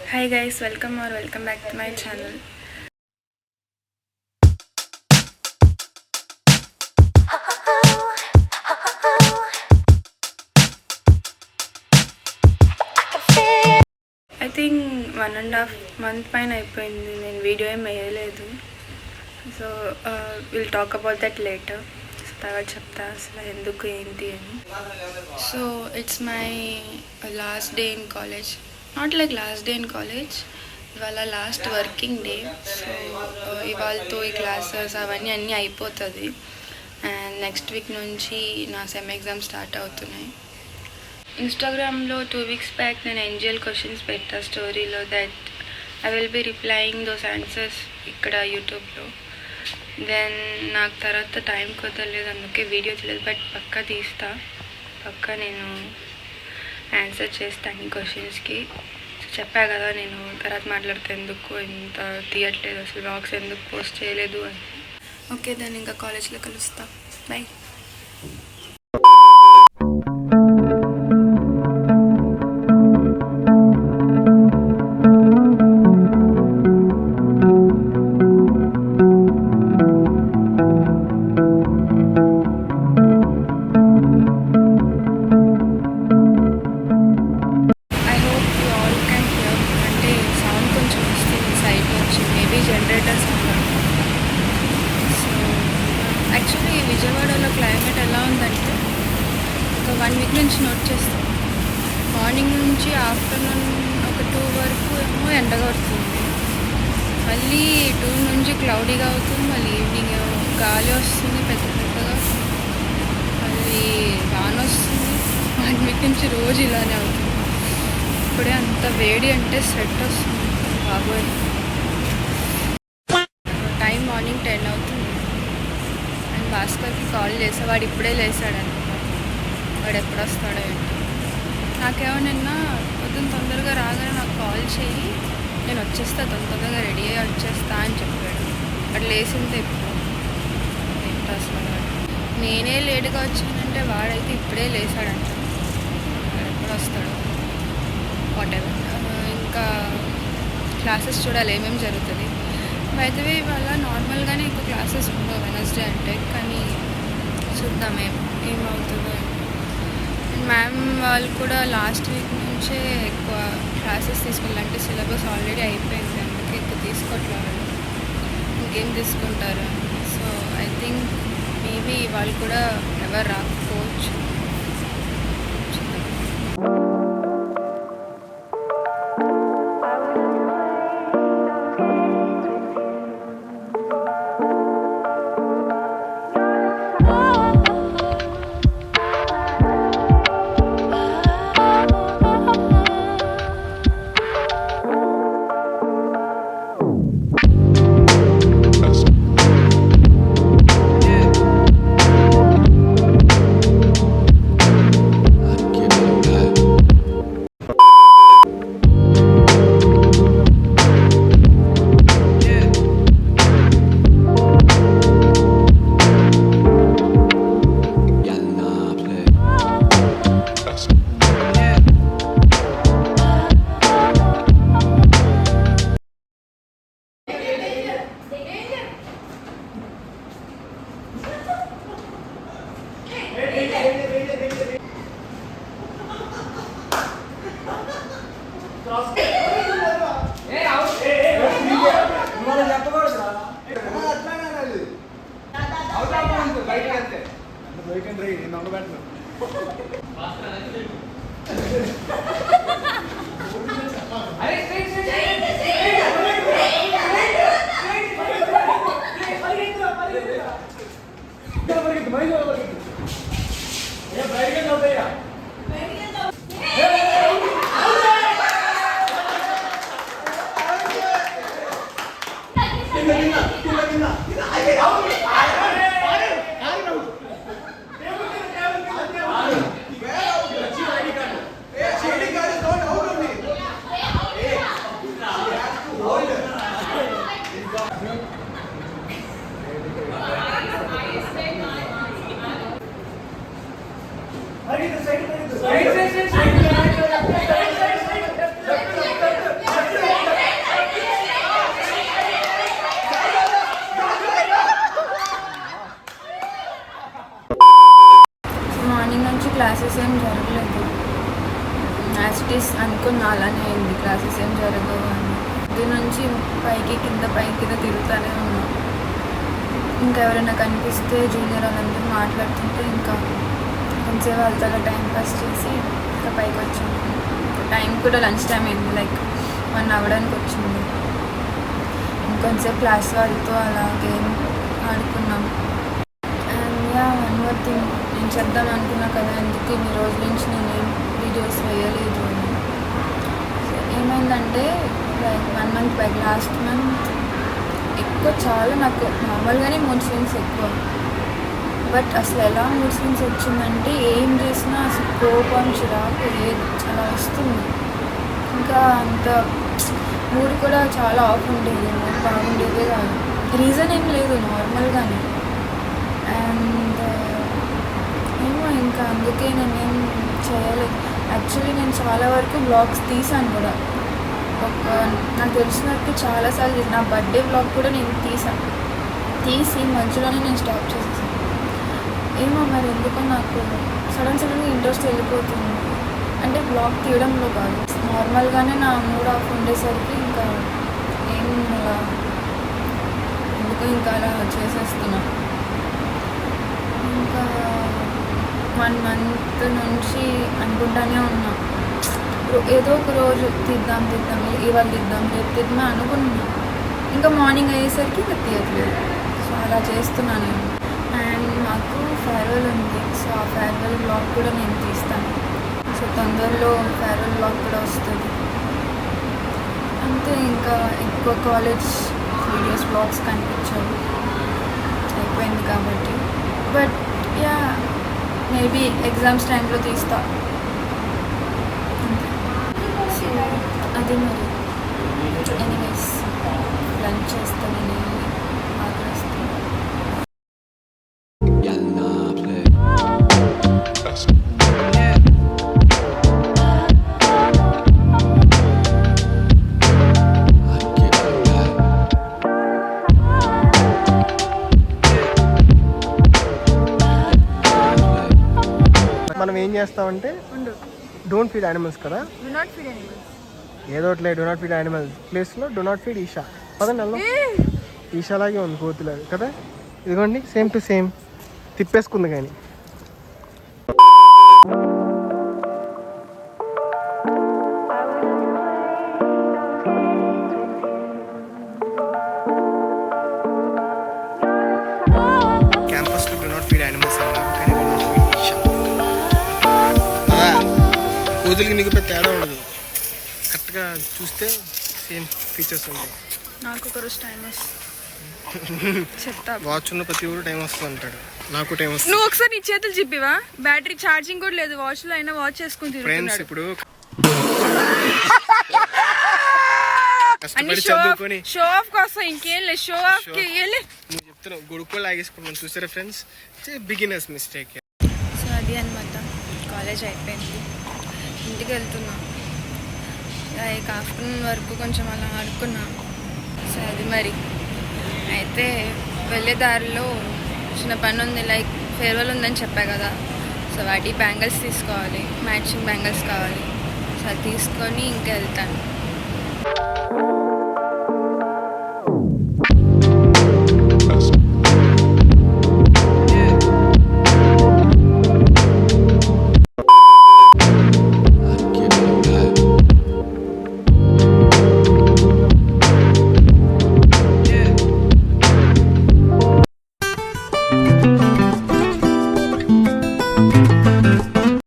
Hi guys, welcome back to my channel. I think 1.5 month పైన అయిపోయింది నేను video ఏం వేయలేదు. So will talk about that later. తర్వాత చెప్తా అసలు ఎందుకు ఏంటి అని. So it's my last day in college. Not like last day in college, ఇవాళ లాస్ట్ వర్కింగ్ డే. సో ఇవాళతో ఈ క్లాసెస్ అవన్నీ అన్నీ అయిపోతుంది. అండ్ నెక్స్ట్ వీక్ నుంచి నా సెమ్ ఎగ్జామ్ స్టార్ట్ అవుతున్నాయి. ఇన్స్టాగ్రామ్లో 2 weeks బ్యాక్ నేను ఎన్జిఎల్ క్వశ్చన్స్ పెట్టా స్టోరీలో, that I will be replying those answers ఇక్కడ యూట్యూబ్లో. దెన్ నాకు తర్వాత టైం కుదరలేదు, అందుకే వీడియో చేయలేదు. బట్ పక్కా తీస్తా, పక్కా నేను ఆన్సర్ చేస్తాను ఈ క్వశ్చన్స్కి. చెప్పా కదా నేను తర్వాత మాట్లాడితే ఎందుకు ఇంత తీయట్లేదు, అసలు వ్లాగ్స్ ఎందుకు పోస్ట్ చేయలేదు అని. ఓకే, దాన్ని ఇంకా కాలేజ్లో కలుస్తా. బై. జనరేటర్స్ ఉన్నారు. సో యాక్చువల్లీ విజయవాడలో క్లైమేట్ ఎలా ఉందంటే ఒక 1 week నుంచి నోట్ చేస్తాం. మార్నింగ్ నుంచి ఆఫ్టర్నూన్ ఒక 2 వరకు ఏమో ఎండగా వస్తుంది, మళ్ళీ 2 నుంచి క్లౌడీగా అవుతుంది, మళ్ళీ ఈవినింగ్ గాలి వస్తుంది పెద్ద పెద్దగా, మళ్ళీ వాన వస్తుంది. 1 week నుంచి రోజు ఇలానే అవుతుంది. ఇప్పుడే అంత వేడి అంటే స్వెట్ వస్తుంది బాబోయ్. టైం మార్నింగ్ 10 అవుతుంది. అండ్ భాస్కర్కి కాల్ చేసా, వాడు ఇప్పుడే లేసాడు అనుకుంటా. వాడు ఎప్పుడు వస్తాడో ఏంటో. నాకేమో నిన్న పొద్దున్న తొందరగా రాగానే నాకు కాల్ చేయి, నేను వచ్చేస్తా, తొందరగా రెడీ అయ్యి వచ్చేస్తా అని చెప్పాడు. వాడు లేసిందే ఇప్పుడు. ఏంటో అసలు నేనే లేట్గా వచ్చానంటే వాడైతే ఇప్పుడే లేసాడంట. వాడు ఎప్పుడు వస్తాడో వాటెవర్. ఇంకా క్లాసెస్ చూడాలి ఏమేమి జరుగుతుంది. వైద్యవే ఇవాళ నార్మల్గానే ఎక్కువ క్లాసెస్ ఉండవు వెనస్డే అంటే, కానీ చూద్దాం ఏమవుతుందో. మ్యామ్ వాళ్ళు కూడా లాస్ట్ వీక్ నుంచే ఎక్కువ క్లాసెస్ తీసుకోవాలంటే సిలబస్ ఆల్రెడీ అయిపోయింది, అందుకే ఎక్కువ తీసుకోవట్లేదు. ఇంకేం తీసుకుంటారు. సో ఐ థింక్ మేబీ వాళ్ళు కూడా ఎవరు రాకపోవచ్చు. క్లాసెస్ ఏం జరగలేదు. యాజ్ ఇట్ ఈస్ అనుకున్న అలానే అయింది, క్లాసెస్ ఏం జరగవు అని. ఇది నుంచి పైకి కింద తిరుగుతూనే ఉన్నాం. ఇంకా ఎవరైనా కనిపిస్తే జూనియర్ వాళ్ళందరూ మాట్లాడుతుంటే ఇంకా కొంచెం వాళ్ళతో టైం పాస్ చేసి ఇంకా పైకి వచ్చాము. టైం కూడా లంచ్ టైం అయింది, లైక్ 1 అవ్వడానికి వచ్చింది. ఇంకొంచెంసేపు క్లాస్ వాళ్ళతో అలా గేమ్ ఆడుకున్నాం. అండ్ వన్ మోర్ థింగ్ నేను చెప్దాం అనుకున్నా కదా, ఎందుకు ఇన్ని రోజుల నుంచి నేను ఏం వీడియోస్ వేయలేదు అని. ఏమైందంటే like 1 month back, last month ఎక్కువ చాలా నాకు నార్మల్గానే మూడ్ స్వింగ్స్ ఎక్కువ. బట్ అసలు ఎలా మూడ్ స్వింగ్స్ వచ్చిందంటే ఏం చేసినా అసలు కోపం చిరాకు చాలా వస్తుంది. ఇంకా అంత మూడ్ కూడా చాలా ఆఫ్ ఉండేది, మూడ్ బాగుండేదే కాదు. రీజన్ ఏం లేదు, నార్మల్గానే. అండ్ ఏమో ఇంకా అందుకే నేనేం చేయలేదు. యాక్చువల్లీ నేను చాలా వరకు బ్లాగ్స్ తీసాను కూడా. నాకు తెలిసినట్టు చాలాసార్లు నా బర్త్డే బ్లాగ్ కూడా నేను తీసి మధ్యలోనే నేను స్టాప్ చేసేసాను. ఏమో మరి ఎందుకో నాకు సడన్గా ఇంట్రెస్ట్ వెళ్ళిపోతుంది. అంటే బ్లాగ్ తీయడంలో కాదు, నార్మల్గానే నా మూడ్ ఆఫ్ ఉండేసరికి ఇంకా ఏం అలా ఎందుకో ఇంకా అలా చేసేస్తున్నా. ఇంకా 1 మంత్ నుంచి అనుకుంటానే ఉన్నా, ఏదో ఒక రోజు తీద్దాం ఇవాళ తీద్దాం రేపు తీద్దాం అనుకున్నా. ఇంకా మార్నింగ్ అయ్యేసరికి ఇంకా తీయట్లేదు. సో అలా చేస్తున్నాను నేను. అండ్ మాకు ఫేర్వెల్ ఉంది, సో ఆ ఫేర్వెల్ బ్లాగ్ కూడా నేను తీస్తాను. సో తొందరలో ఫేర్వెల్ బ్లాగ్ కూడా వస్తుంది. అంతే, ఇంకా ఎక్కువ కాలేజ్ వీడియోస్ బ్లాగ్స్ కనిపించవు, అయిపోయింది కాబట్టి. బట్ యా, మేబీ ఎగ్జామ్స్ టైంలో తీస్తా. సో అది మరి. ఎనీవేస్ లంచ్ చేస్తాను, నేను ఆగ్రహిస్తాను. మనం ఏం చేస్తామంటే డోంట్ ఫీడ్ యానిమల్స్ కదా, ఏదో ఒకటి డో నాట్ ఫీడ్ యానిమల్స్ ప్లేస్లో డో నాట్ ఫీడ్ ఈషా. పదండి వెళ్దాం. ఈషాలాగే ఉంది కోతులాగా కదా. ఇదిగోండి, సేమ్ టు సేమ్ తిప్పేసుకుంది. కానీ క్యాంపస్లో డో నాట్ ఫీడ్ యానిమల్స్ అన్నారు, కానీ డో నాట్ ఫీడ్ ఈషా. కోతులకి నీకు పెద్ద తేడా ఉండదు, కరెక్ట్గా చూస్తే సేమ్ ఫీచర్స్ ఉంటాయి. నాకు ఒక రోజు టైం వస్తుంది, చెప్తా. వాచ్ ఉన్న ప్రతి ఊరు టైం వస్తుంది అంటాడు, నాకు టైం వస్తుంది. నువ్వు ఒకసారి నీ చేతులు చెప్పివా, బ్యాటరీ ఛార్జింగ్ కూడా లేదు వాచ్లో, అయినా వాచ్ చేసుకుని ఫ్రెండ్స్ ఇప్పుడు షో ఆఫ్ కోసం ఇంకేం లేదు, షో ఆఫ్ కి నువ్వు చెప్తున్నావు గొడుక్కు లాగేసుకుంటున్నాను. చూసారా ఫ్రెండ్స్, బిగినర్స్ మిస్టేక్. సో అది అనమాట, కాలేజ్ అయిపోయింది, ఇంటికి వెళ్తున్నా. లైక్ ఆఫ్టర్నూన్ వరకు కొంచెం అలా ఆడుకున్నా. సో అది మరి. అయితే వెళ్ళే దారిలో చిన్న పని ఉంది, లైక్ ఫేర్వెల్ ఉందని చెప్పా కదా. సో వాటి బ్యాంగిల్స్ తీసుకోవాలి, మ్యాచింగ్ బ్యాంగిల్స్ కావాలి. సో అది తీసుకొని ఇంకా వెళ్తాను.